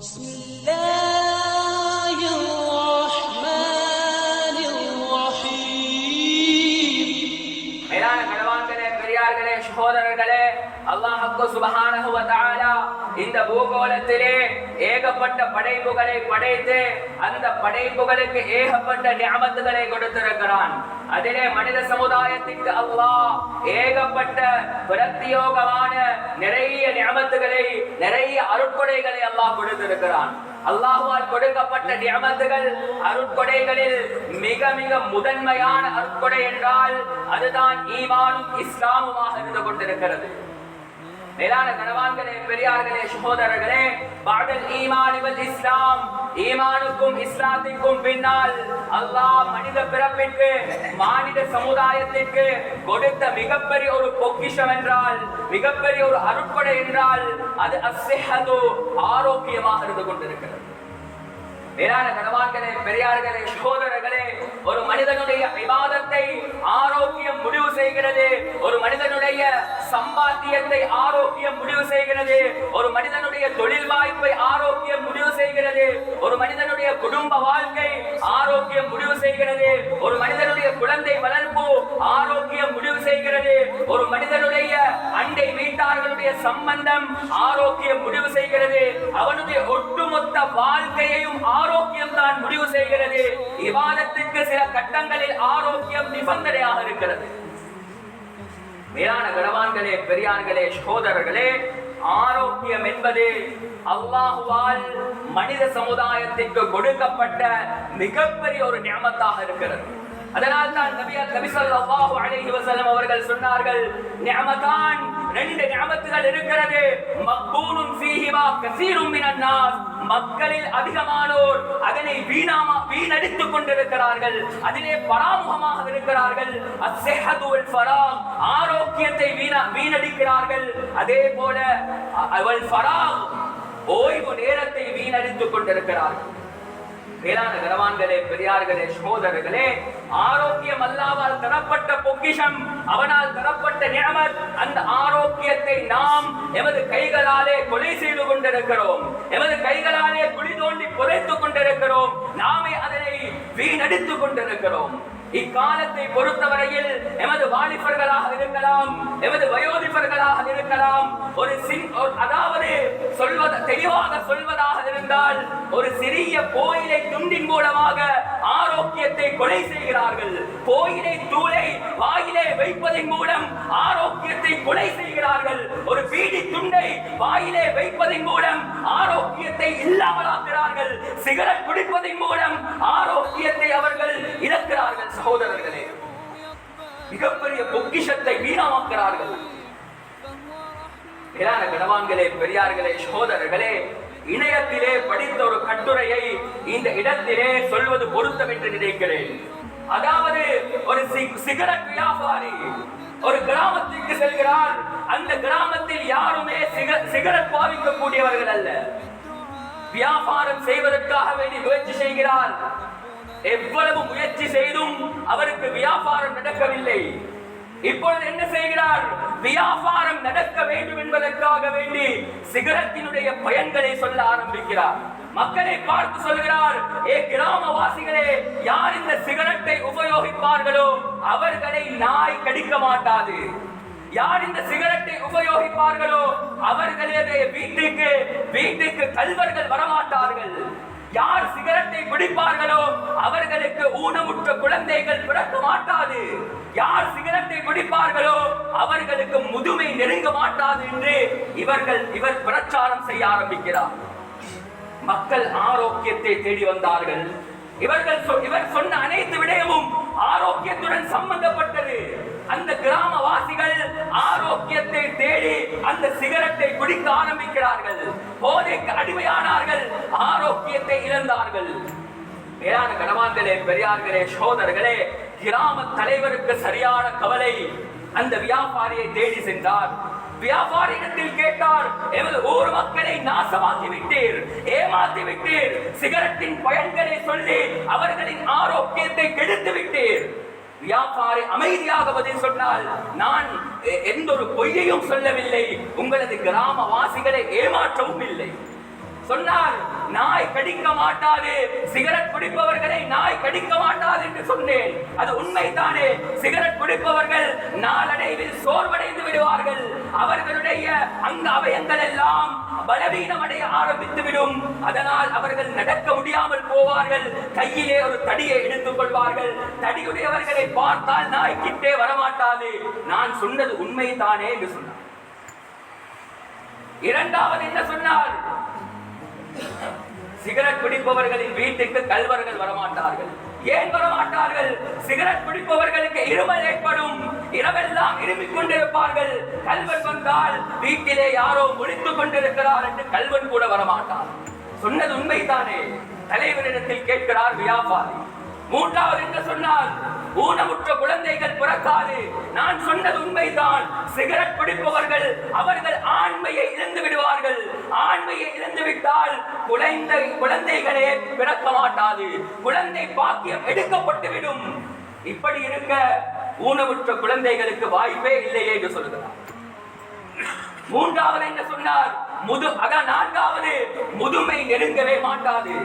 بسم الله الرحمن الرحيم. மேலான கணவான்களே, பெரியார்களே, சகோதரர்களே, அல்லாஹ் சுப்ஹானஹு வ தஆலா இந்த பூகோளத்திலே ஏகப்பட்ட படைப்புகளை படைத்து அந்த படைப்புகளுக்கு ஏகப்பட்ட நிஅமத்துகளை கொடுத்திருக்கிறான். அதிலே மனித சமுதாயத்திற்கு அல்லாஹ் ஏகப்பட்ட பிரத்யோகமான நிறைய நிஅமத்துகளை, நிறைய அருட்கொடைகளை அல்லாஹ் கொடுத்திருக்கிறான். அல்லாஹ்வால் கொடுக்கப்பட்ட நிஅமத்துகள், அருட்கொடைகளில் மிக மிக முதன்மையான அருட்கொடை என்றால் அதுதான் ஈமானும் இஸ்லாமுமாக இருந்து கொண்டிருக்கிறது. மேலான கணவான்களே, பெரியார்களே, சகோதரர்களே, பாடல் ஈமான் வல் இஸ்லாம், ஈமானுக்கும் இஸ்லாத்திற்கும் பின்னால் அல்லாஹ் மனித பிறப்பிற்கு, மானிட சமுதாயத்திற்கு கொடுத்த மிகப்பெரிய ஒரு பொக்கிஷம் என்றால், மிகப்பெரிய ஒரு அருட்கொடை என்றால் அது அஸ்ஸிஹது, ஆரோக்கியமாக இருந்து கொண்டிருக்கிறது. மேலான கணவான்களே, பெரியார்களே, சகோதரர்களே, ஒரு மனிதனுடைய இபாதத்தை ஆரோக்கியம் முடிவு செய்கிறது. ஒரு மனிதனுடைய சம்பாத்தியத்தை ஆரோக்கியம் முடிவு செய்கிறது. ஒரு மனிதனுடைய தொழில் வாய்ப்பை ஆரோக்கியம் முடிவு செய்கிறது. ஒரு மனிதனுடைய குடும்ப வாழ்க்கை ஆரோக்கியம் முடிவு செய்கிறது. ஒரு மனிதனுடைய குழந்தை வளர்ப்பு ஆரோக்கியம் முடிவு செய்கிறது. ஒரு மனிதனுடைய அண்டை வீட்டார்களுடைய சம்பந்தம் ஆரோக்கியம் முடிவு செய்கிறது. அவனுடைய ஒட்டுமொத்த வாழ்க்கையையும் ஆரோக்கியம் தான் முடிவு செய்கிறது. இபாதத்துக்கு சில கட்டங்களில் ஆரோக்கியம் நிபந்தனையாக இருக்கிறது. மேலான கணவான்களே, பெரியார்களே, சகோதரர்களே, ஆரோக்கியம் என்பது அல்லாஹ்வால் மனித சமுதாயத்திற்கு கொடுக்கப்பட்ட மிகப்பெரிய ஒரு நிஅமத்தாக இருக்கிறது. அதனால் தான் நபி ஸல்லல்லாஹு அலைஹி வஸல்லம் அவர்கள் சொன்னார்கள், நிஅமதான், ரெண்டு நிஅமத்துகள் இருக்கிறது, மக்பூனுன் ஃபீஹிமா கஸீரும் மினன் நாஸ், மக்களில் அதிகமானோர் அதனை வீணடித்துக் கொண்டிருக்கிறார்கள், அதிலே பராமுகமாக இருக்கிறார்கள். அஸ்ஸிஹது வல் ஃபராக், ஆரோக்கியத்தை வீணடிக்கிறார்கள். அதே போல வல் ஃபராக், ஓய்வு நேரத்தை வீணடித்துக் கொண்டிருக்கிறார்கள். மேலான கணவான்களே, பெரியார்களே, சகோதரர்களே, ஆரோக்கியம் அல்லாஹ்வால் தரப்பட்ட பொக்கிஷம், அவனால் தரப்பட்ட நிஅமத். அந்த ஆரோக்கியத்தை நாம் எமது கைகளாலே கொலை செய்து கொண்டிருக்கிறோம், எமது கைகளாலே குழி தோண்டி புதைத்துக் கொண்டிருக்கிறோம், நாமே அதனை வீணடித்துக் கொண்டிருக்கிறோம். இக்காலத்தை பொறுத்தவரையில் எமது வாலிபர்களாக இருக்கலாம், எமது வயோதிபர்களாக இருக்கலாம், அதாவது தெளிவாக சொல்வதாக இருந்தால் ஒரு சிறிய கோயிலை துண்டின் மூலமாக ஆரோக்கியத்தை கொலை செய்கிறார்கள். கோயிலை தூளை வாயிலே வைப்பதன் மூலம் ஆரோக்கியத்தை கொலை செய்கிறார்கள். ஒரு பீடி துண்டை வாயிலே வைப்பதன் மூலம் ஆரோக்கியத்தை இல்லாமலாக்கிறார்கள். சிகரெட் குடிப்பதன் மூலம் ஆரோக்கியத்தை அவர்கள் இழக்கிறார்கள். சகோதரர்களே, மிகப்பெரிய பொக்கிஷத்தை வீணாக்குகிறார்கள். மேலான கணவான்களே, பெரியார்களே, சகோதரர்களே, இணையத்திலே படித்த ஒரு கட்டுரையை இந்த இடத்திலே சொல்வது பொருத்தம் என்று நினைக்கிறேன். அதாவது ஒரு சிகரெட் வியாபாரி ஒரு கிராமத்திற்கு செல்கிறார். அந்த கிராமத்தில் யாருமே சிகரெட் பாவிக்கக்கூடியவர்கள் அல்ல. வியாபாரம் செய்வதற்காக வேண்டி முயற்சி செய்கிறார். எவ்வளவு முயற்சி செய்தும் அவருக்கு வியாபாரம் நடக்கவில்லை. இப்பொழுது என்ன செய்கிறார்? வியாபாரம் நடக்க வேண்டும் என்பதற்காக வேண்டி சிகரெட்டினுடைய பயன்களை சொல்ல ஆரம்பிக்கிறார். மக்களை பார்த்து சொல்கிறார், ஏ கிராமவாசிகளே, யார் இந்த சிகரெட்டை உபயோகிப்பார்களோ அவர்களை நாய் கடிக்க மாட்டாது. யார் இந்த சிகரெட்டை உபயோகிப்பார்களோ அவர்களுடைய வீட்டுக்கு கல்வர்கள் வரமாட்டார்கள். யார் சிகரெட்டை பிடிப்பார்களோ அவர்களுக்கு ஊனமுற்ற குழந்தைகள் பிறக்க மாட்டாது. யார் சிகரெட்டை பிடிப்பார்களோ அவர்களுக்கு முதுமை நெருங்க மாட்டாது என்று இவர் பிரச்சாரம் செய்ய ஆரம்பிக்கிறார். மக்கள் ஆரோக்கியத்தை தேடி வந்தார்கள். இவர் சொன்ன அனைத்து விடயமும் ஆரோக்கியத்துடன் சம்பந்தப்பட்டது. அந்த கிராமவாசிகள் ஆரோக்கியத்தை தேடி அந்த சிகரெட்டை குடிக்க ஆரம்பிக்கிறார்கள். போதைக்கு அடிமையானார்கள், ஆரோக்கியத்தை இழந்தார்கள். மேலான கணவான்களே, பெரியார்களே, சகோதரர்களே, கிராம தலைவருக்கு சரியான கவலை. அந்த வியாபாரியை தேடி சென்றார். வியாபாரியிடத்தில் கேட்டார், எமது ஊர் மக்களை நாசமாக்கி விட்டீர், ஏமாற்றி விட்டீர், சிகரெட்டின் பயன்களை சொல்லி அவர்களின் ஆரோக்கியத்தை கெடுத்து விட்டீர். வியாபாரி அமைதியாக பதில் சொன்னால், நான் எந்த ஒரு பொய்யையும் சொல்லவில்லை, உங்களது கிராமவாசிகளை ஏமாற்றவும் இல்லை. சொன்னார், நாய் கடிக்க மாட்டாது, சிகரெட் குடிப்பவர்களை நாய் கடிக்க மாட்டாது என்று சொன்னேன். அது உண்மைதானே. சிகரெட் குடிப்பவர்கள் நாளடைவில் சோர்வடைந்து விடுவார்கள். அவர்களுடைய அங்க அவயங்கள் எல்லாம் பலவீனமடைய ஆரம்பித்துவிடும். அதனால் அவர்கள் நடக்க முடியாமல் போவார்கள். கையிலே ஒரு தடியை எடுத்துக் கொள்வார்கள். தடியுடையவர்களை பார்த்தால் நாய் கிட்டே வரமாட்டாது. நான் சொன்னது உண்மைதானே என்று சொன்னார். இரண்டாவது என்ன சொன்னார்? சிகரெட் பிடிப்பவர்களின் வீட்டுக்கு கல்வர்கள் வரமாட்டார்கள். ஏன் வரமாட்டார்கள்? சிகரெட் பிடிப்பவர்களுக்கு இருமல் ஏற்படும். இரவெல்லாம் இருமிக் கொண்டிருப்பார்கள். கல்வன் வந்தால் வீட்டிலே யாரோ ஒழித்துக் கொண்டிருக்கிறார் என்று கல்வன் கூட வரமாட்டார். சொன்னது உண்மைதானே. தலைவரிடத்தில் கேட்கிறார் வியாபாரி. மூன்றாவது என்ன சொன்னார்? ஊனமுற்ற குழந்தைகள் பிறக்காது. நான் சொன்னது உண்மைதான். சிகரெட் பிடிப்பவர்கள் அவர்கள் ஆண்மையை இழந்து விடுவார்கள். ஆண்மையை இழந்து விட்டால் குழந்தைகளே பிறக்க மாட்டாது. குழந்தை பாக்கியம் எடுக்கப்பட்டு விடும். இப்படி இருக்க ஊனமுற்ற குழந்தைகளுக்கு வாய்ப்பே இல்லையே என்று சொல்கிறார். மூன்றாவது என்ன சொன்னார்? நான்காவது, முதுமை நெருங்கவே மாட்டாது.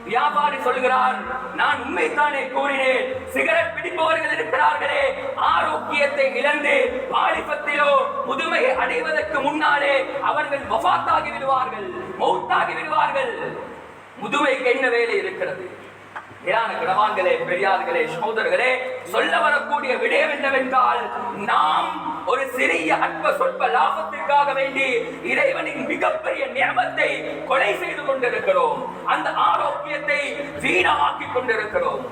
வியாபாரி சொல்கிறார், நான் உண்மைத்தானே கூறினேன். சிகரெட் பிடிப்பவர்கள் இருக்கிறார்களே, ஆரோக்கியத்தை இழந்து வாலிபத்திலோ முதுமையை அடைவதற்கு முன்னாலே அவர்கள் வஃபாத்தாகி விடுவார்கள், மௌத்தாகி விடுவார்கள். முதுமைக்கு என்ன வேலை இருக்கிறது? கணவான்களே, பெரியார்களே, சகோதரர்களே, சொல்ல வரக்கூடிய விடயம் என்னவென்றால், நாம் ஒரு சிறிய அற்ப சொற்ப லாபத்திற்காக வேண்டி இறைவனின் மிகப்பெரிய நியமத்தை கொலை செய்து கொண்டிருக்கிறோம். அந்த ஆரோக்கியத்தை வீணமாக்கிக் கொண்டிருக்கிறோம்.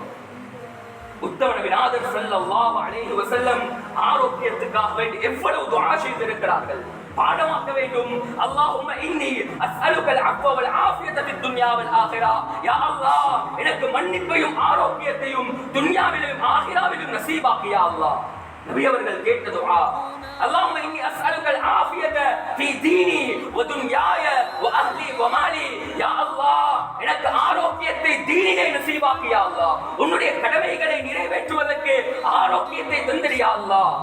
உத்தம நபிகள் ஸல்லல்லாஹு அலைஹி வஸல்லம் ஆரோக்கியத்துக்காக வேண்டி எவ்வளவு துஆ செய்திருக்கிறார்கள். பாடமாக்க வேண்டும். அல்லாஹும்ம இன்னி அஸ்அலுகல் அஃவ வல் ஆஃபியத ஃபித் துன்யா வல் ஆகிரா. யா அல்லாஹ், எனக்கு மன்னிப்பையும் ஆரோக்கியத்தையும் துன்யாவிலும் ஆகிராவிலும் நசீபாக்கு யா அல்லாஹ். நபி அவர்கள் கேட்ட துஆ, அல்லாஹும்ம இன்னி அஸ்அலுகல் ஆஃபியத ஃபீ தீனி வ துன்யாய வ அஹ்லி வ மாலி. யா அல்லாஹ், எனக்கு ஆரோக்கியத்தை தீனிலே நசீபாக்கு யா அல்லாஹ். உன்னுடைய கடமைகளை நிறைவேற்றுவதற்கு ஆரோக்கியத்தை தந்திரு யா அல்லாஹ்.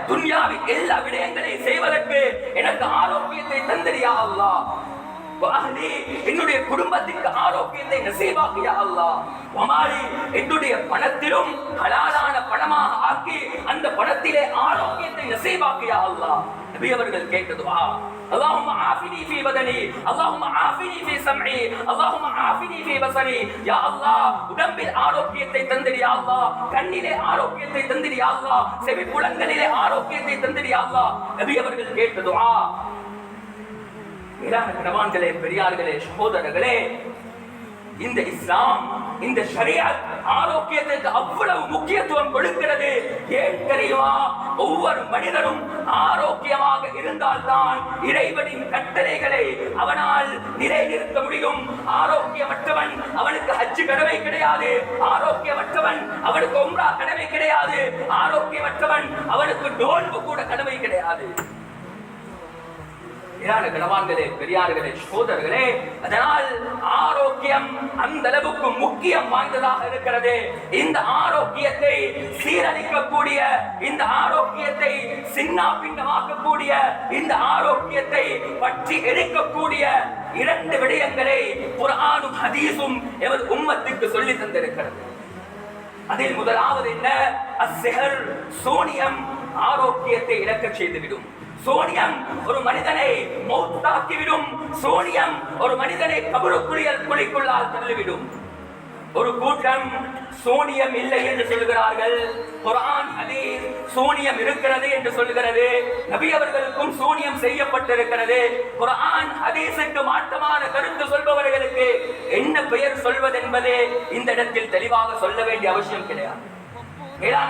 துன்யாவின் எல்லா விடயங்களையும் செய்வதற்கு எனக்கு ஆரோக்கியத்தை தந்திரு யா அல்லாஹ். என்னுடைய குடும்பத்திற்கு ஆரோக்கியத்தை நசீபாக்கு யா அல்லாஹ். வமாலி, என்னுடைய பணத்திலும் ஹலாலான பணமாக ஆக்கி அந்த பணத்திலே ஆரோக்கியத்தை நசீபாக்கு யா அல்லாஹ். நபி அவர்கள் கேட்ட துஆ, அல்லாஹும்ம ஆஃபினி ஃபீ பதனி, அல்லாஹும்ம ஆஃபினி ஃபீ சம்இ, அல்லாஹும்ம ஆஃபினி ஃபீ பஸரி. யா அல்லாஹ், உடம்பில் ஆரோக்கியத்தை தந்திரு யா அல்லாஹ். கண்ணிலே ஆரோக்கியத்தை தந்திரு யா அல்லாஹ். செவி புலன்களிலே ஆரோக்கியத்தை தந்திரு யா அல்லாஹ். நபி அவர்கள் கேட்ட துஆ. கணவான்களே, பெரியார்களே, சகோதரர்களே, இந்த இஸ்லாம், இந்த ஷரியத் ஆரோக்கியத்திற்கு அவ்வளவு முக்கியத்துவம் கொடுக்கிறது. ஏன் தெரியுமா? ஒவ்வொரு மனிதனும் ஆரோக்கியமாக இருந்தால்தான் இறைவனின் கட்டளைகளை அவனால் நிலைநிறுத்த முடியும். ஆரோக்கியமற்றவன் அவனுக்கு ஹஜ் கடமை கிடையாது. ஆரோக்கியமற்றவன் அவனுக்கு உம்ரா கடமை கிடையாது. ஆரோக்கியமற்றவன் அவனுக்கு நோன்பு கூட கடமை கிடையாது. கணவான்களே, பெரியார்களே, சகோதரர்களே, அதனால் ஆரோக்கியம் அந்த அளவுக்கு முக்கியம் வாய்ந்ததாக இருக்கிறது. இந்த ஆரோக்கியத்தை சீரழிக்கக்கூடிய, இந்த ஆரோக்கியத்தை சின்ன பின்னமாக்கக்கூடிய, இந்த ஆரோக்கியத்தை பற்றி எரிக்கக்கூடிய இரண்டு விடயங்களை குர்ஆனும் ஹதீஸும் எமது உம்மத்துக்கு சொல்லி தந்திருக்கிறது. அதில் முதலாவது என்ன? அஸ்ஸிஹர், சோனியம் ஆரோக்கியத்தை இழக்க செய்துவிடும். சோனியம் ஒரு மனிதனை மௌத்தாக்கிவிடும். சோனியம் ஒரு மனிதனை குழிக்குள்ளால் தள்ளிவிடும். ஒரு கூட்டம் சோனியம் இல்லை என்று சொல்கிறார்கள். குர்ஆன் ஹதீஸ் சோனியம் இருக்கிறது என்று சொல்கிறது. நபி அவர்களுக்கும் சோனியம் செய்யப்பட்டிருக்கிறது. குர்ஆன் ஹதீஸுக்கு மாற்றமான கருத்து சொல்பவர்களுக்கு என்ன பெயர் சொல்வது என்பது இந்த இடத்தில் தெளிவாக சொல்ல வேண்டிய அவசியம் கிடையாது.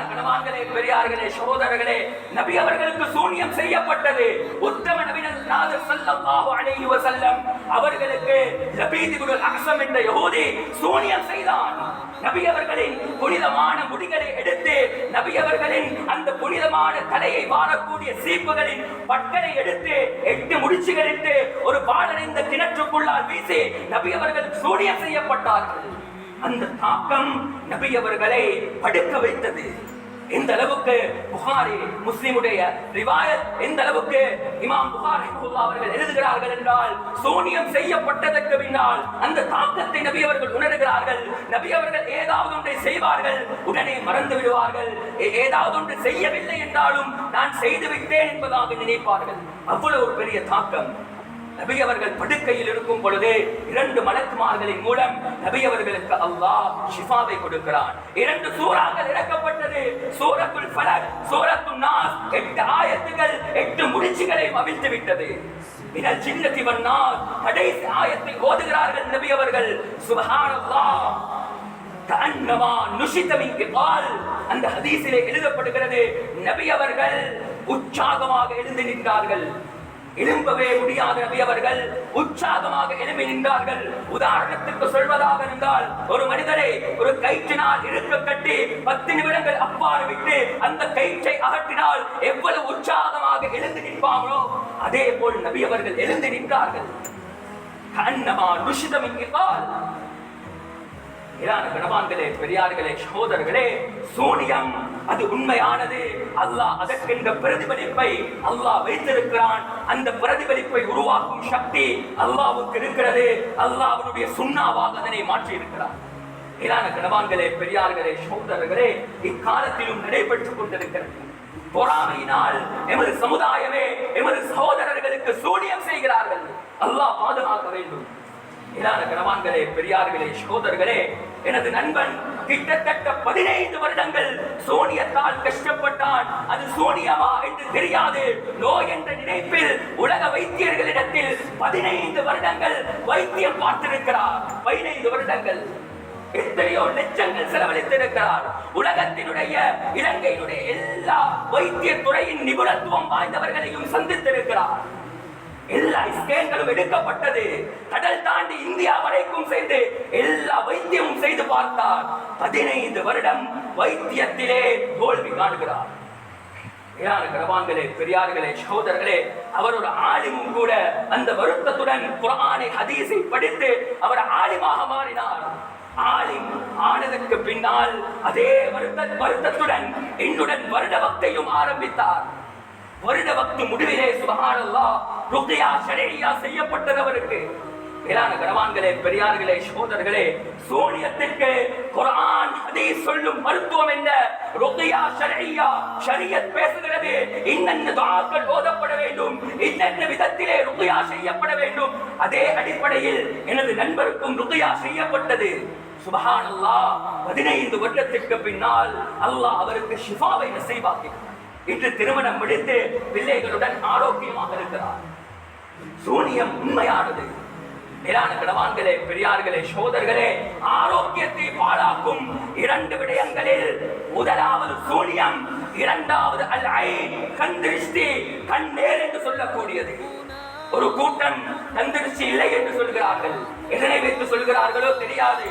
கணவான்களே, பெரியார்களே, சகோதரர்களே, நபி அவர்களுக்கு சூனியம் செய்யப்பட்டது. உத்தம நபிகள் ஸல்லல்லாஹு அலைஹி வஸல்லம் அவர்களுக்கு லபீத் இப்னுல் அக்ஸம் என்ற யஹூதி சூனியம் செய்தான். நபி அவர்களின் புனிதமான முடிகளை எடுத்து, நபி அவர்களின் அந்த புனிதமான தலையை வாரக்கூடிய சீப்புகளின் பட்களை எடுத்து 8 முடிச்சுகளிட்டு ஒரு பாலடைந்த கிணற்றுக்குள்ளால் வீசி நபி அவர்கள் சூனியம் செய்யப்பட்டார்கள். அந்த தாக்கம் நபி அவர்களை படுக்க வைத்தது. இந்த அளவுக்கு புகாரி முஸ்லிமுடைய ரிவாயத் எந்த அளவுக்கு இமாம் புகாரி அவர்கள் எழுதுகிறார்கள் என்றால், சூனியம் செய்யப்பட்டதற்கு பின்னால் அந்த தாக்கத்தை நபி அவர்கள் உணர்கிறார்கள். நபி அவர்கள் ஏதாவது ஒன்றை செய்வார்கள், உடனே மறந்து விடுவார்கள். ஏதாவது ஒன்று செய்யவில்லை என்றாலும் நான் செய்து விட்டேன் என்பதாக நினைப்பார்கள். அவ்வளவு ஒரு பெரிய தாக்கம். நபி அவர்கள் படுக்கையில் இருக்கும் பொழுது 2 மலக்குமார்களின் மூலம் நபி அவர்களுக்கு அல்லாஹ் ஷிஃபாவை கொடுக்கிறான். 2 சூறாக்கள் இறக்கப்பட்டது. சூரத்துல் ஃபலக், சூரத்துன் நாஸ், 8 ஆயத்துகள் 8 முடிச்சுகளை அவிழ்த்து விட்டது. மினல் ஜின்னதி வன் நாஸ், கடைசி ஆயத்தை ஓதுகிறார்கள் நபி அவர்கள். சுப்ஹானல்லாஹ், கஅன்னமா நுஷித மின் கிபால். அந்த ஹதீஸிலே எழுதப்படுகிறது, நபி அவர்கள் உற்சாகமாக எழுந்து நின்றார்கள். எழும்பவே முடியாத நபி அவர்கள் உற்சாகமாக எழும்பி நின்றார்கள். உதாரணத்துக்கு சொல்வதாக இருந்தால், ஒரு மனிதரை ஒரு கயிற்றினால் இழுக்க கட்டி 10 நிமிடங்கள் அப்பாறு விட்டு அந்த கயிற்றை அகற்றினால் எவ்வளவு உற்சாகமாக எழுந்து நிற்பாங்களோ அதே போல் நபி அவர்கள் எழுந்து நின்றார்கள். கண்ணமா ருஷிதம் இங்கால். கணவான்களே, பெரியார்களே, சகோதரர்களே, சூனியம் அது உண்மையானது. அல்லாஹ் அதற்கென்ற பிரதிபலிப்பை அல்லாஹ் வைத்திருக்கிறான். அந்த பிரதிபலிப்பை உருவாக்கும் சக்தி அல்லாஹ்வுக்கு இருக்கிறது. அல்லாஹ்வுடைய சுன்னாவாக அதனை மாற்றி இருக்கிறார். கணவான்களே, பெரியார்களே, சகோதரர்களே, இக்காலத்திலும் நடைபெற்றுக் கொண்டிருக்கிறது. பொறாமையினால் எமது சமுதாயமே எமது சகோதரர்களுக்கு சூனியம் செய்கிறார்கள். அல்லாஹ் பாதுகாக்க வேண்டும். கணவான்களே, பெரியார்களே, சகோதரர்களே, எனது நண்பன் கிட்டத்தட்ட 15 வருடங்கள் சோனியத்தால் கஷ்டப்பட்டான். அது சோனியமா என்று தெரியாது. நோய் என்ற நினைப்பில் உலக வைத்தியர்களிடத்தில் 15 வருடங்கள் வைத்தியம் பார்த்திருக்கிறார். 15 வருடங்கள் எத்தனையோ லட்சங்கள் செலவழித்திருக்கிறார். உலகத்தினுடைய இலங்கையினுடைய எல்லா வைத்திய துறையின் நிபுணத்துவம் வாய்ந்தவர்களையும் சந்தித்திருக்கிறார். எல்லா ஸ்கேன்களும் எடுக்கப்பட்டது. கடல் தாண்டி இந்தியா வரைக்கும் சென்று எல்லா வைத்தியமும் செய்து பார்த்தார். 15 வருடம் வைத்தியத்திலே தோல்வி காணுகிறார். கணவான்களே, பெரியார்களே, சகோதரர்களே, அவர் ஒரு ஆலிமும் கூட. அந்த வருத்தத்துடன் குர்ஆனை ஹதீஸை படித்து அவர் ஆலிமாக மாறினார். ஆலிம் ஆனதற்கு பின்னால் அதே வருத்தத்துடன் என்னுடன் வருட வக்தையும் ஆரம்பித்தார். வருட வக்து முடிவிலே சுப்ஹானல்லாஹ் ருக்யா ஷரீயா செய்யப்பட்டது அவருக்கு. கணவான்களே, பெரியார்களே, சகோதரர்களே, சூனியத்திற்கு குர்ஆன் ஹதீஸ் சொல்லும் மருத்துவம் என்ன? ருக்யா ஷரீயா, ஷரியத் பேசுகிறது. இன்னென்ன துஆக்கள் ஓதப்பட வேண்டும், இன்னென்ன விதத்திலே ருக்யா செய்யப்பட வேண்டும். அதே அடிப்படையில் எனது நண்பருக்கும் ருக்யா செய்யப்பட்டது. சுப்ஹானல்லாஹ், 15 வருடத்திற்கு பின்னால் அல்லாஹ் அவருக்கு ஷிஃபாவை நசீபாக்கினார். இன்று திருமணம் முடித்து பிள்ளைகளுடன் ஆரோக்கியமாக இருக்கிறார். சூனியம் உண்மையானது. கணவான்களே, பெரியார்களே, சகோதரர்களே, ஆரோக்கியத்தை பாழாக்கும் 2 விடயங்களில் முதலாவது சூனியம், இரண்டாவது அல் ஐன், கண் திருஷ்டி, கண்ணேர் என்று சொல்லக்கூடியது. ஒரு கூட்டம் கண் திருஷ்டி இல்லை என்று சொல்கிறார்கள். எதனை வைத்து சொல்கிறார்களோ தெரியாது.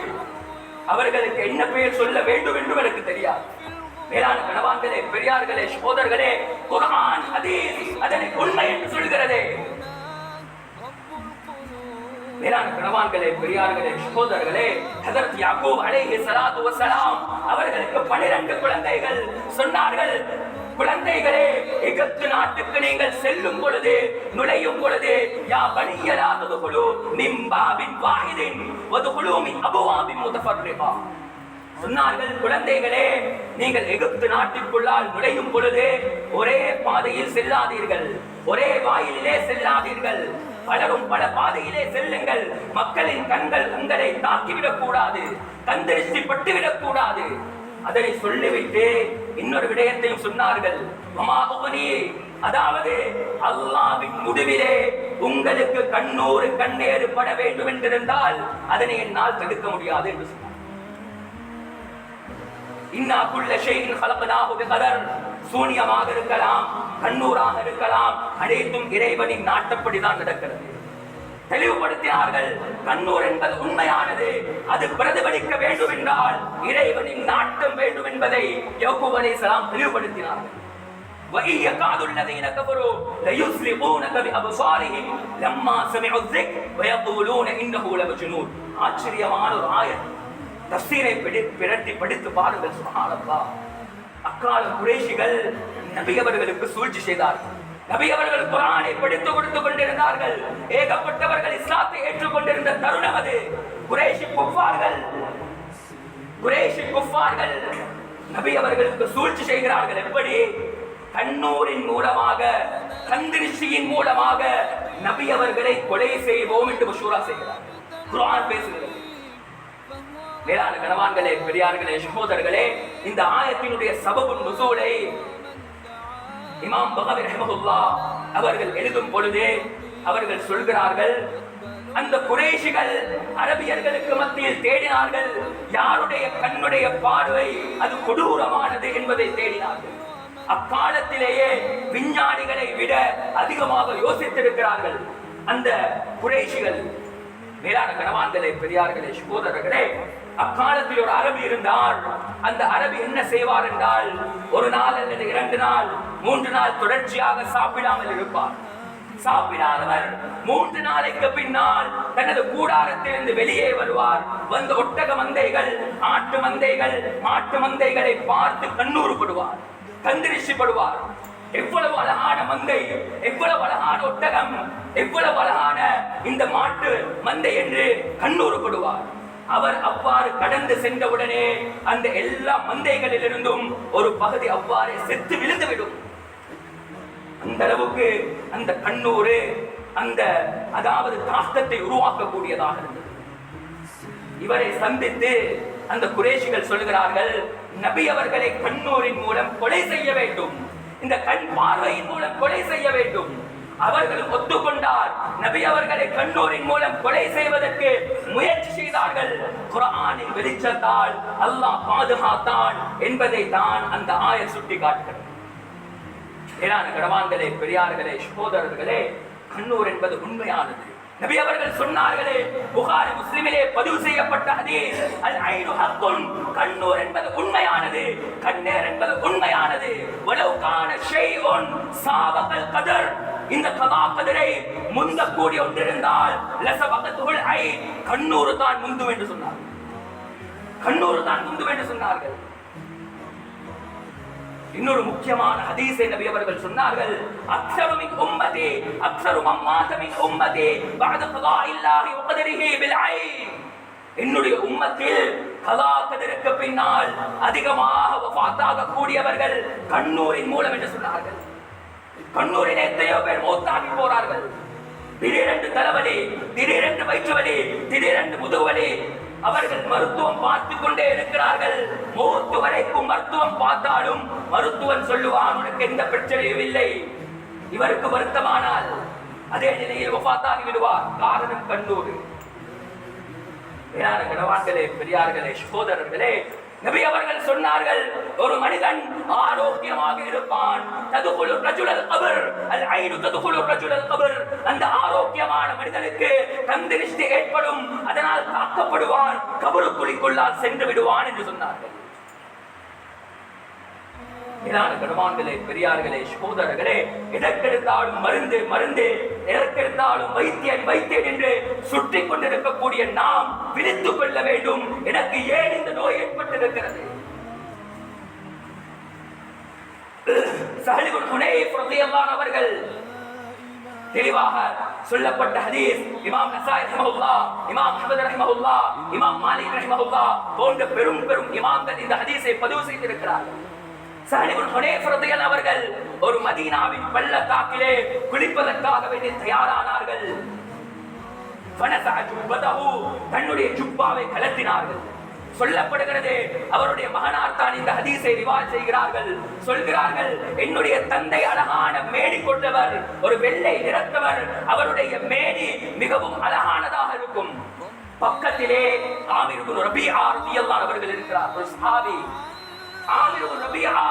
அவர்களுக்கு என்ன பெயர் சொல்ல வேண்டும் என்று எனக்கு தெரியாது. கணவான்களே, பெரியார்களே, சகோதரர்களே, குர்ஆன் ஹதீஸ் அதனை உண்மை என்று சொல்கிறது. கணவான்களே, பெரியார்களே, சகோதரர்களே, ஹஜ்ரத் யாக்கூப் அலைஹிஸ்ஸலாத்து வஸ்ஸலாம் அவர்களுக்கு 12 குழந்தைகள். சொன்னார்கள், குழந்தைகளே, எகிப்து நாட்டுக்கு நீங்கள் செல்லும் பொழுது, நுழையும் பொழுது, யா பனிய லா ததுகுலு மின் பாபின் வாஹிதின் வதுகுலு மின் அபுவாபின் முதஃபர்ரிகா. சொன்னார்கள், குழந்தைகளே, நீங்கள் எகிப்து நாட்டிற்குள்ளால் நுழையும் பொழுது ஒரே பாதையில் செல்லாதீர்கள், ஒரே வாயிலே செல்லாதீர்கள், பலரும் பல பாதையிலே செல்லுங்கள். மக்களின் கண்கள் உங்களை தாக்கிவிடக் கூடாது, கண்திருஷ்டி பட்டுவிடக் கூடாது. அதை சொல்லிவிட்டு இன்னொரு விடயத்தையும் சொன்னார்கள். அதாவது அல்லாஹ்வின் முடிவிலே உங்களுக்கு கண்ணூறு கண்ணேறு பட வேண்டும் என்றிருந்தால் அதனை என்னால் தடுக்க முடியாது என்று சொன்னார். சூனியமாக இருக்கலாம், கண்ணூராக இருக்கலாம், அனைத்தும் இறைவனின் நாட்டப்படிதான் நடக்கிறது. தெளிவுபடுத்தினார்கள். கண்ணூர் என்பது உண்மையானது. அது பிரதிபலிக்க வேண்டும் என்றால் இறைவனின் நாட்டம் வேண்டும் என்பதை யாக்கூப் அலைஹிஸ்ஸலாம் தெளிவுபடுத்தினார்கள். وَإِيَّكَادُ الَّذِينَ كَفَرُوا لَيُزْلِقُونَكَ بِأَبْصَارِهِمْ لَمَّا سَمِعُوا الذِّكْرَ وَيَقُولُونَ إِنَّهُ لَمَجْنُونٌ. ஆச்சரியமான ஒரு ஆயத். தஃசீரை பிரட்டி படித்து பாருங்கள். சுப்ஹானல்லாஹ். அக்கால குறைஷிகள் நபி அவர்களுக்கு சூழ்ச்சி செய்தார்கள். நபி அவர்கள் குர்ஆனை படித்து கொடுத்துக் கொண்டிருந்தார்கள். ஏகப்பட்டவர்கள் இஸ்லாத்தை ஏற்றுக்கொண்டிருந்த தருணம் அது. குறைஷி குஃபார்கள் நபி அவர்களுக்கு சூழ்ச்சி செய்கிறார்கள். எப்படி? கண்ணூரின் மூலமாக, கந்திருஷ்டியின் மூலமாக நபி அவர்களை கொலை செய்வோம் என்று மஷூரா செய்கிறார். குர்ஆன் பேசுகிறது. மேலான கணவான்களே, பெரியார்களே, சகோதரர்களே, இந்த ஆயத்தினுடைய சபபுன் நுசூலை இமாம் பகவி ரஹ்மத்துல்லாஹ் அவர்கள் எழுதும் பொழுது அவர்கள் சொல்கிறார்கள், அந்த குறைஷிகள் அரபியர்களுக்கு மத்தியில் தேடினார்கள் யாருடைய கண்ணுடைய பார்வை அது கொடூரமானது என்பதை தேடினார்கள். அக்காலத்திலேயே விஞ்ஞானிகளை விட அதிகமாக யோசித்திருக்கிறார்கள் அந்த குறைஷிகள். மேலான கணவான்களே, பெரியார்களே, சகோதரர்களே, அக்காலத்தில் ஒரு அரபி இருந்தால் அந்த அரபி என்ன செய்வார் என்றால், ஒரு நாள் அல்லது 2 நாள் 3 நாள் தொடர்ச்சியாக சாப்பிடாமல் இருப்பார். சாப்பிடாதவர் 3 நாளைக்கு பின்னால் தனது கூடாரத்திலிருந்து வெளியே வருவார். வந்து ஒட்டக மந்தைகள், ஆட்டு மந்தைகள், மாட்டு மந்தைகளை பார்த்து கண்ணூறுபடுவார், கந்திரிஷிப்படுவார். எவ்வளவு அழகான மந்தை, எவ்வளவு அழகான ஒட்டகம், எவ்வளவு அழகான இந்த மாட்டு மந்தை என்று கண்ணூறுபடுவார். அவர் அவ்வாறு கடந்து சென்றவுடனே அந்த எல்லா மந்தைகளிலிருந்தும் ஒரு பகுதி அவ்வாறே செத்து விழுந்துவிடும். அந்த அளவுக்கு அந்த கண்ணூறு அந்த அதாவது தாக்கத்தை உருவாக்கக்கூடியதாக இருந்தது. இவரை சந்தித்து அந்த குறைஷிகள் சொல்கிறார்கள், நபி அவர்களை கண்ணூரின் மூலம் கொலை செய்ய வேண்டும், இந்த கண் பார்வையின் மூலம் கொலை செய்ய வேண்டும். அவர்கள் ஒத்துக்கொண்டார். நபி அவர்களை கண்ணூரின் மூலம் கொலை செய்வதற்கு முயற்சி செய்தார்கள். குர்ஆனின் வெளிச்சத்தால் அல்லாஹ் பாதுகாத்தான் என்பதை தான் அந்த ஆயத் சுட்டி காட்டுகிறது. மேலான கணவான்களே, பெரியார்களே, சகோதரர்களே, கண்ணூர் என்பது உண்மையானது. நபி அவர்கள் சொன்னார்களே, புகாரி முஸ்லிமிலே பதிவு செய்யப்பட்ட ஹதீஸ், அல் ஐனு ஹக்குன், கண்ணூர் என்பது உண்மையானது, கண்ணீர் என்பது உண்மையானது. வலவ் கான ஷைஉன் சாபகல் கதர், இந்த கதா கதரை முந்தக்கூடிய ஒன்றிருந்தால் லஸபகத்துல் ஐன், கண்ணூர் தான் முந்தும் என்று சொன்னார்கள். கண்ணூர் தான் முந்தும் என்று சொன்னார்கள். இன்னொரு முக்கியமான ஹதீஸை நபி அவர்கள் சொன்னார்கள், அக்ஸரு மின் உம்மதி அக்ஸரு மம்மாத மின் உம்மதி பஅத கதாஇல்லாஹி வ கதரிஹி பில் ஐன், என்னுடைய உம்மத்தில் கதா கதருக்கு பின்னால் அதிகமாக வஃபாத்தாக கூடியவர்கள் கண்ணூரின் மூலம் என்று சொன்னார்கள். கண்ணூரில் எத்தனையோ பேர் மௌத்தாகி போறார்கள். திடீரென்று தலைவலி, திடீரென்று வயிற்று வலி, திடீரென்று முதுகுவலி, அவர்கள் மருத்துவம் பார்த்துக் கொண்டே இருக்கிறார்கள். மௌத்து வரைக்கும் மருத்துவம் பார்த்தாலும் மருத்துவன் சொல்லுவான், உனக்கு எந்த பிரச்சனையும் இல்லை. இவருக்கு வருத்தமானால் அதே நிலையில் வஃபாத்தாகி விடுவார். காரணம் கண்ணூர். கணவான்களே, பெரியார்களே, சகோதரர்களே, நபி அவர்கள் சொன்னார்கள், ஒரு மனிதன் ஆரோக்கியமாக இருப்பான். ததுகுலு ரஜுலல் கபர், அல் ஐனு ததுகுலு ரஜுலல் கபர், அந்த ஆரோக்கியமான மனிதனுக்கு கந்திருஷ்டி ஏற்படும், அதனால் தாக்கப்படுவான், கபருக்குள்ளால் சென்று விடுவான் என்று சொன்னார்கள். கணவான்களே, பெரியார்களே, சகோதரர்களே, எதற்கெடுத்தாலும் மருந்து மருந்து, எதற்கெடுத்தாலும் வைத்தியன் வைத்தியன் என்று சுற்றி கொண்டிருக்கக்கூடிய நாம் விழித்துக் கொள்ள வேண்டும். எனக்கு ஏன் இந்த நோய் ஏற்பட்டிருக்கிறது? ஸஹல் இப்னு ஹுனைஃப் ரலியல்லாஹு அவர்கள் தெளிவாக சொல்லப்பட்ட ஹதீஸ், இமாம் நஸாயி ரஹ்மஹுல்லாஹ், இமாம் அஹ்மத் ரஹ்மஹுல்லாஹ், இமாம் மாலிக் ரஹ்மஹுல்லாஹ் போன்ற பெரும் பெரும் இமாம்கள் இந்த ஹதீஸை பதிவு செய்திருக்கிறார்கள். ஸஹல் இப்னு ஹுனைஃப் ரலியல்லாஹு அவர்கள் ஒரு மதீனாவின் பள்ளத்தாக்கிலே குளிப்பதற்காக வேண்டி தயாரானார்கள். ஃபனஸஅ ஜுப்பதஹு, தன்னுடைய ஜுப்பாவை கலட்டினார்கள். சொல்லப்படுகிறது, அவருடைய மகனார் தான் இந்த ஹதீஸை ரிவாயத் செய்கிறார்கள். சொல்கிறார்கள், என்னுடைய தந்தை அழகான மேனி கொண்டவர், ஒரு வெள்ளை நிறத்தவர், அவருடைய மேனி மிகவும் அழகானதாக இருக்கும். பக்கத்திலே ஆமிர் இப்னு ரபீஆ ரலியல்லாஹு அவர்கள் இருக்கிறார், ஒரு சஹாபி. ஆமிர் இப்னு ரபீஆ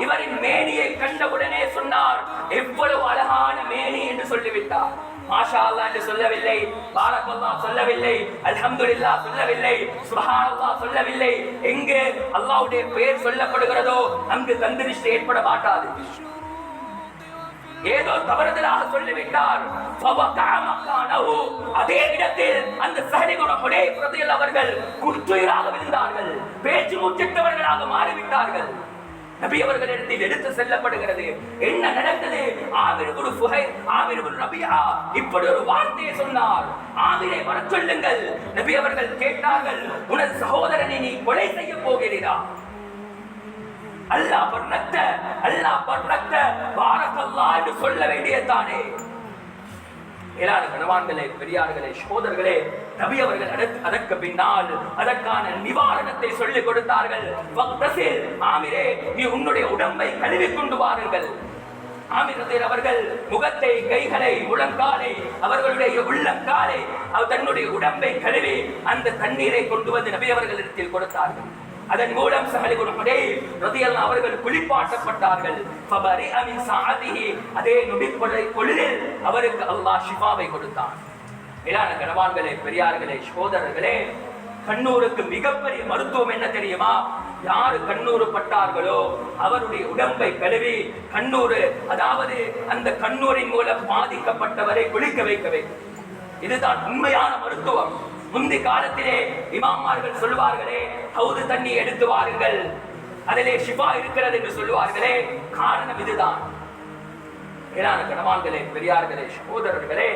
இவரின் மேனியை கண்டவுடனே சொன்னார், எவ்வளவு அழகான மேனி என்று சொல்லிவிட்டார். மாஷா அல்லாஹ் என்று சொல்லவில்லை, பாரக்கல்லாஹ் சொல்லவில்லை, அல்ஹம்துலில்லாஹ் சொல்லவில்லை, சுப்ஹானல்லாஹ் சொல்லவில்லை. எங்கே அல்லாஹ்வுடைய பெயர் சொல்லப்படுகிறதோ அங்கு கந்திருஷ்டி ஏற்பட மாட்டாது. ஏதோ தவறுதலாக சொல்லிவிட்டார். அதே இடத்தில் அந்த ஸஹல் இப்னு ஹுனைஃப் ரலியல்லாஹு அவர்கள் குற்றுயிராக விழுந்தார்கள், பேச்சு மூச்சற்றவர்களாக மாறிவிட்டார்கள். நபி அவர்களிடத்தில் எடுத்து செல்லப்படுகிறது. என்ன நடந்தது? ஆமிர் இப்னு ஃபுஹைர், ஆமிர் இப்னு ரபியா இப்படி ஒரு வார்த்தையை சொன்னார், ஆமிரை வரச் சொல்லுங்கள். நபி அவர்கள் கேட்டார்கள், உனது சகோதரனை நீ கொலை செய்ய போகிறீரா? அல்லாஹ் பர்னத்த, அல்லாஹ் பர்னத்த, பாரக்கல்லாஹ் என்று சொல்ல வேண்டியதானே. ஏழாறு கணவான்களே, பெரியார்களே, சகோதரர்களே, நபி அவர்கள் அதற்கு பின்னால் அதற்கான நிவாரணத்தை சொல்லிக் கொடுத்தார்கள். வக்தசில், ஆமிரே, நீ உன்னுடைய உடம்பை கழுவி கொண்டு வாருங்கள். ஆமிர் அவர்கள் முகத்தை, கைகளை, முழங்காலை, அவர்களுடைய உள்ளங்காலை, தன்னுடைய உடம்பை கழுவி அந்த தண்ணீரை கொண்டு வந்து நபி அவர்களிடத்தில் கொடுத்தார்கள். அதன் மூலம் ஸஹல் இப்னு ஹுதைர் ரலியல்லாஹு அவர்கள் குளிப்பாட்டப்பட்டார்கள். ஃபபரிஅ மின் ஸஅதிஹி, அதே நொடிப்பொழுதில் அவருக்கு அல்லாஹ் ஷிஃபாவை கொடுத்தான். மேலான கணவான்களே, பெரியார்களே, சகோதரர்களே, கண்ணூருக்கு மிகப்பெரிய மருத்துவம் என்ன தெரியுமா? யாரு கண்ணூறு பட்டார்களோ அவருடைய உடம்பை கழுவி கண்ணூறு, அதாவது அந்த கண்ணூரின் மூலம் பாதிக்கப்பட்டவரை குளிக்க வைக்க வேண்டும். இதுதான் உண்மையான மருத்துவம். முந்தி காலத்திலே இமாமார்கள் சொல்வார்களே, ஹவுது தண்ணி எடுத்து வாருங்கள், அதிலே ஷிஃபா இருக்கிறது என்று சொல்லுவார்களே, காரணம் இதுதான். மேலான கணவான்களே, பெரியார்களே, சகோதரர்களே,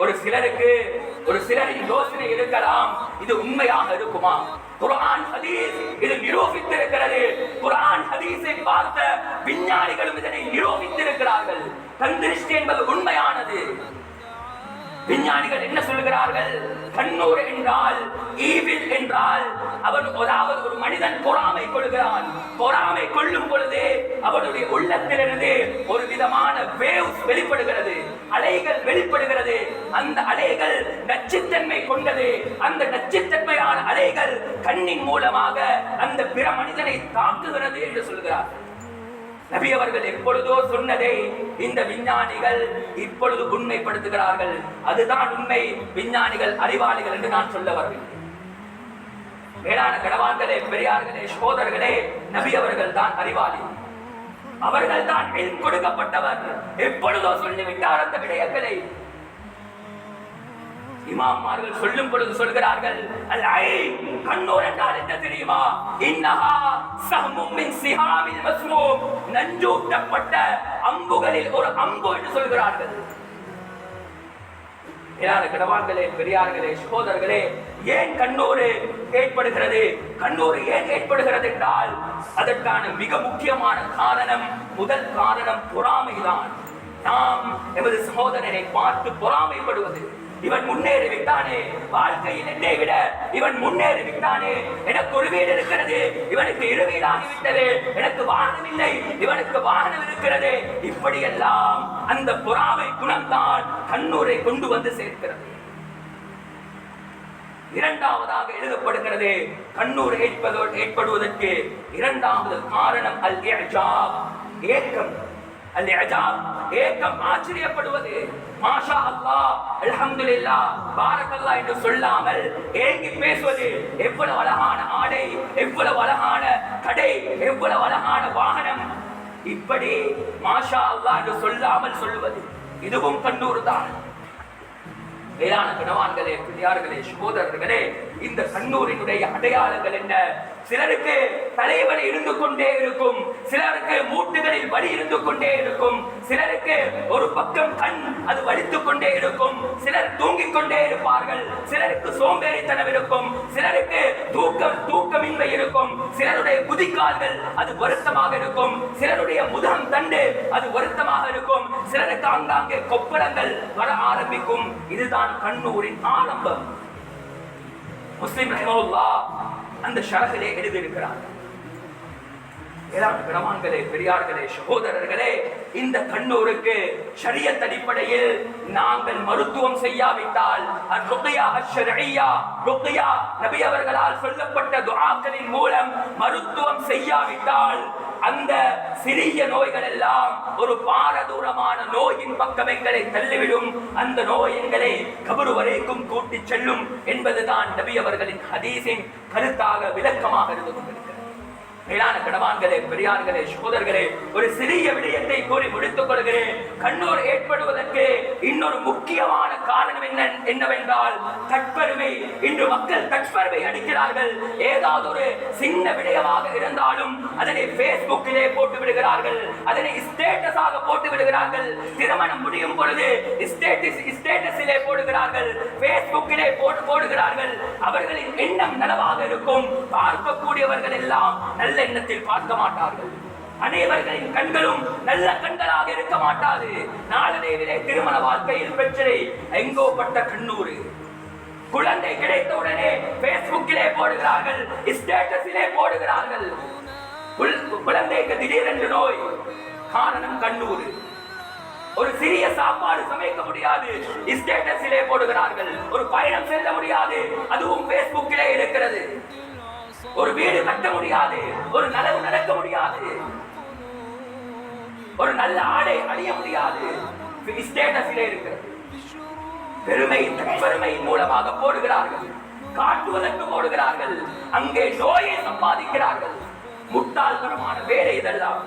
ஒரு சிலரின் யோசனை இருக்கலாம், இது உண்மையாக இருக்குமா? குர்ஆன் ஹதீஸ் இது நிரூபித்திருக்கிறது. குர்ஆன் ஹதீஸை பார்த்த விஞ்ஞானிகளும் இதனை நிரூபித்திருக்கிறார்கள். கண் திருஷ்டி என்பது உண்மையானது. விஞ்ஞானிகள் என்ன சொல்கிறார்கள்? கண்ணூர் என்றால், ஈவில் என்றால், அவன் அதாவது ஒரு மனிதன் பொறாமை கொள்கிறான். பொறாமை கொள்ளும் பொழுது அவனுடைய உள்ளத்திலிருந்து ஒரு விதமான வேவ்ஸ் வெளிப்படுகிறது, அலைகள் வெளிப்படுகிறது. அந்த அலைகள் நச்சுத்தன்மை கொண்டது. அந்த நச்சுத்தன்மையான அலைகள் கண்ணின் மூலமாக அந்த பிற மனிதனை தாக்குகிறது என்று சொல்கிறார். நபி அவர்கள் எப்பொழுதோ சொன்னதை இந்த விஞ்ஞானிகள் இப்பொழுது உண்மைப்படுத்துகிறார்கள். அதுதான் உண்மை. விஞ்ஞானிகள் அறிவாளிகள் என்று நான் சொல்ல வரவில்லை. மேலான கணவான்களே, பெரியார்களே, சகோதரர்களே, நபி அவர்கள் தான் அறிவாளி. அவர்கள் தான் கொடுக்கப்பட்டவர். எப்பொழுதோ சொல்லிவிட்டார் அந்த விடயங்களை. இமாமார்கள் சொல்லும் பொழுது சொல்கிறார்கள், அல்-ஐன், கண்ணூர் என்றால் என்ன தெரியுமா? இன்னஹா ஸஹ்மும் மின் ஸிஹாமில் மஸ்மூம், நஞ்சூட்டப்பட்ட அம்புகளில் ஒரு அம்பு என்று சொல்கிறார்கள். கணவான்களே, பெரியார்களே, சகோதரர்களே, ஏன் கண்ணூர் ஏற்படுகிறது? கண்ணூர் ஏன் ஏற்படுகிறது என்றால் அதற்கான மிக முக்கியமான காரணம், முதல் காரணம் பொறாமைதான். நாம் எமது சகோதரனை பார்த்து பொறாமைப்படுவது. இவன் முன்னேறி விட்டானே, வாழ்க்கையில் என்னை விட இவன் முன்னேறி விட்டானே, எனக்கு ஒரு வீடு இருக்கிறது, இவனுக்கு இரு வீடாகிவிட்டது, எனக்கு வாகனம் இல்லை, இவனுக்கு வாகனம் இருக்கிறது. இப்படியெல்லாம் அந்த பொறாமை குணம்தான் கண்ணூரை கொண்டு வந்து சேர்க்கிறது. இரண்டாவதாக எழுதப்படுகிறது, கண்ணூர் ஏற்படுவதற்கு இரண்டாவது காரணம் அல்-இஅஜாப், ஏக்கம். அல்-இஅஜாப், ஏக்கம், ஆச்சரியப்படுவது. மாஷா அல்லாஹ், அல்ஹம்துலில்லாஹ், பாரக்கல்லாஹ் என்று சொல்லாமல் ஏங்கி பேசுவது. எவ்வளவு அழகான ஆடை, எவ்வளவு அழகான கடை, எவ்வளவு அழகான வாகனம், இப்படி மாஷா அல்லாஹ் என்று சொல்லாமல் சொல்வது, இதுவும் கண்ணூர் தான். மேலான கணவான்களே, பெரியார்களே, சகோதரர்களே, இந்த கண்ணூரினுடைய அடையாளங்கள் என்ன? சிலருக்கு தலைவலி இருந்து கொண்டே இருக்கும், சிலருக்கு மூட்டுகளில் வலி இருந்து கொண்டே இருக்கும், சிலருக்கு ஒரு பக்கம் கண் அது வலித்துக் கொண்டே இருக்கும், சிலர் தூங்கிக் கொண்டே இருப்பார்கள், சிலருக்கு சோம்பேறித்தனம் இருக்கும், சிலருக்கு தூக்கமின்மை இருக்கும், சிலருடைய குதிக்கால்கள் அது வருத்தமாக இருக்கும், சிலருடைய முதுகம் தண்டு அது வருத்தமாக இருக்கும், சிலருக்கு ஆங்காங்கே கொப்பளங்கள் வர ஆரம்பிக்கும். இதுதான் கண்ணூரின் ஆரம்பம். முஸ்லிம் ரஹிமஹுல்லாஹ் அந்த ஷரஹிலே எழுதியிருக்கிறார். கணவான்களே, பெரியார்களே, சகோதரர்களே, இந்த கண்ணூருக்கு ஷரியத் அடிப்படையில் நாங்கள் மருத்துவம் செய்யாவிட்டால், ருக்யா அஷ்ஷரஇய்யா, ருக்யா நபி அவர்களால் சொல்லப்பட்ட துஆக்களின் மூலம் மருத்துவம் செய்யாவிட்டால் அந்த சிறிய நோய்கள் எல்லாம் ஒரு பாரதூரமான நோயின் பக்கம் எங்களை தள்ளிவிடும். அந்த நோய் எங்களை கபரு வரைக்கும் கூட்டிச் செல்லும் என்பதுதான் நபி அவர்களின் ஹதீஸின் கருத்தாக, விளக்கமாக இருந்து கொண்டிருக்கிறது. மேலான கணவான்களே, பெரியார்களே, சகோதரர்களே, ஒரு சிறிய விடயத்தை கூறி முடித்துக் கொள்கிறேன். கண்ணூர் ஏற்படுவதற்கு இன்னொரு முக்கியமான காரணம் என்னவென்றால் தற்பெருமை. இன்று மக்கள் தற்பெருமை அடிக்கிறார்கள். ஏதாவது ஒரு சின்ன விடயமாக இருந்தாலும் அதனை பேஸ்புக்கிலே போட்டு விடுகிறார்கள், அதனை ஸ்டேட்டஸாக போட்டு விடுகிறார்கள். திருமணம் முடியும் பொழுது ஸ்டேட்டஸிலே போடுகிறார்கள், பேஸ்புக்கிலே போடுகிறார்கள். அவர்களின் எண்ணம் நனவாக இருக்கும். பார்க்கக்கூடியவர்கள் எல்லாம் நல்ல எண்ணத்தில் பார்க்க மாட்டார்கள். அனைவர்களின் கண்களும் நல்ல கண்களாக இருக்க மாட்டாது. நாளடைவிலே திருமண வாழ்க்கையில் பிரச்சனை. எங்கோ பட்ட கண்ணூர். குழந்தை கிடைத்தவுடனே பேஸ்புக்கிலே போடுகிறார்கள், ஸ்டேட்டஸிலே போடுகிறார்கள். குழந்தைக்கு திடீரென்று நோய், காரணம் கண்ணூர். ஒரு சிறிய சாப்பாடு சமைக்க முடியாது, ஸ்டேட்டஸிலே போடுகிறார்கள். ஒரு பயணம் செல்ல முடியாது, அதுவும் பேஸ்புக்கிலே இருக்கிறது. ஒரு வீடு கட்ட முடியாது, ஒரு நலவு நடக்க முடியாது, ஒரு நல்ல ஆடை அணிய முடியாது, ஸ்டேட்டஸிலே இருக்கிறது. பெருமை மூலமாக போடுகிறார்கள், காட்டுவதற்கு போடுகிறார்கள். அங்கே நோயை சம்பாதிக்கிறார்கள். முட்டாள்தனமான வேலை இதெல்லாம்.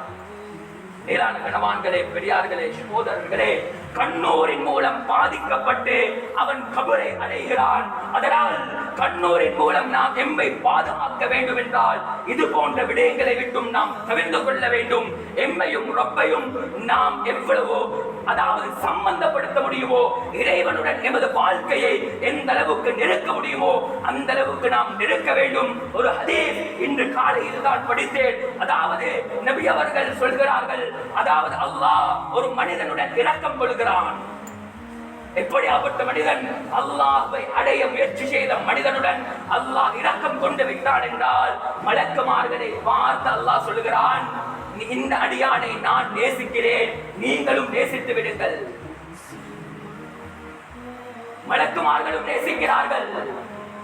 மேலான கணவான்களே, பெரியார்களே, சகோதரர்களே, கண்ணூரின் மூலம் பாதிக்கப்பட்டு அவன் கபரை அடைகிறான். அதனால் கண்ணூரின் மூலம் நாம் எம்மை பாதுகாக்க வேண்டும் என்றால் இது போன்ற விடயங்களை விட்டும் நாம் தவிர்த்து கொள்ள வேண்டும். எம்மையும் ரப்பையும் நாம் எவ்வளவோ அதாவது சம்பந்தப்படுத்த முடியுமோ, இறைவனுடன் எமது வாழ்க்கையை எந்த அளவுக்கு நெருக்க முடியுமோ அந்த அளவுக்கு நாம் நெருக்க வேண்டும். ஒரு ஹதீஸ் இன்று காலையில் தான் படித்தேன். அதாவது நபி அவர்கள் சொல்கிறார்கள், அதாவது அல்லாஹ் ஒரு மனிதனுடன் இரக்கம் கொள்கிறான். எப்படியாப்பட்ட மனிதன்? அல்லாஹ்வை அடைய முயற்சி செய்த மனிதனுடன் அல்லாஹ் இரக்கம் கொண்டு விட்டான் என்றால் மலக்குமார்களை பார்த்து அல்லாஹ் சொல்கிறான், இந்த அடியானை நான் நேசிக்கிறேன், நீங்களும் நேசித்து விடுங்கள். மலக்குமார்களும் நேசிக்கிறார்கள்.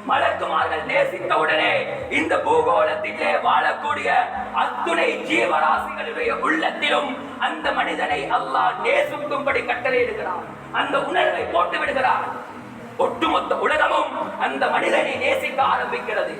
மலக்குமார்கள் நேசித்தவுடனே இந்த பூகோளத்திலே வாழக்கூடிய அத்துணை ஜீவராசிகளுடைய உள்ளத்திலும் அந்த மனிதனை அல்லாஹ் நேசிக்கும்படி கட்டளையிடுகிறார். அந்த உணர்வை போட்டு விடுகிறார். ஒட்டுமொத்த உலகமும் அந்த மனிதனை நேசிக்க ஆரம்பிக்கிறது.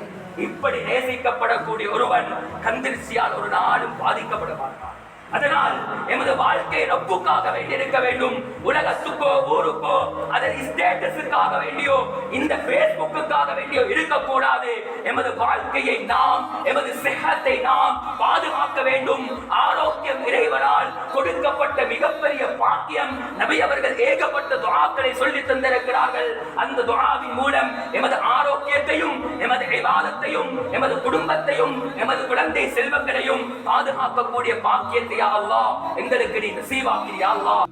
இப்படி நேசிக்கப்படக்கூடிய ஒருவன் கந்திர்ச்சியால் ஒரு நாளும் பாதிக்கப்பட மாட்டான். அதனால் எமது வாழ்க்கை ரப்புக்காக வேண்டியிருக்க வேண்டும். உலகத்துக்கோ ஊருக்கோ அதன் ஸ்டேட்டஸுக்காக வேண்டியோ இந்த பேஸ்புக்குக்காக வேண்டியோ இருக்கக்கூடாது. எமது வாழ்க்கையை நாம், எமது சிஹத்தை நாம் பாதுகாக்க வேண்டும். ஆரோக்கியம் இறைவனால் கொடுக்கப்பட்ட மிகப்பெரிய பாக்கியம். நபி அவர்கள் ஏகப்பட்ட துஆக்களை சொல்லி தந்திருக்கிறார்கள். அந்த துஆவின் மூலம் எமது ஆரோக்கியத்தையும், எமது இபாதத்தையும், எமது குடும்பத்தையும், எமது குழந்தை செல்வங்களையும் பாதுகாக்கக்கூடிய பாக்கியத்தை அல்லாஹ் எங்களுக்கு நீ நசீபாக்கிறியா அல்லாஹ்.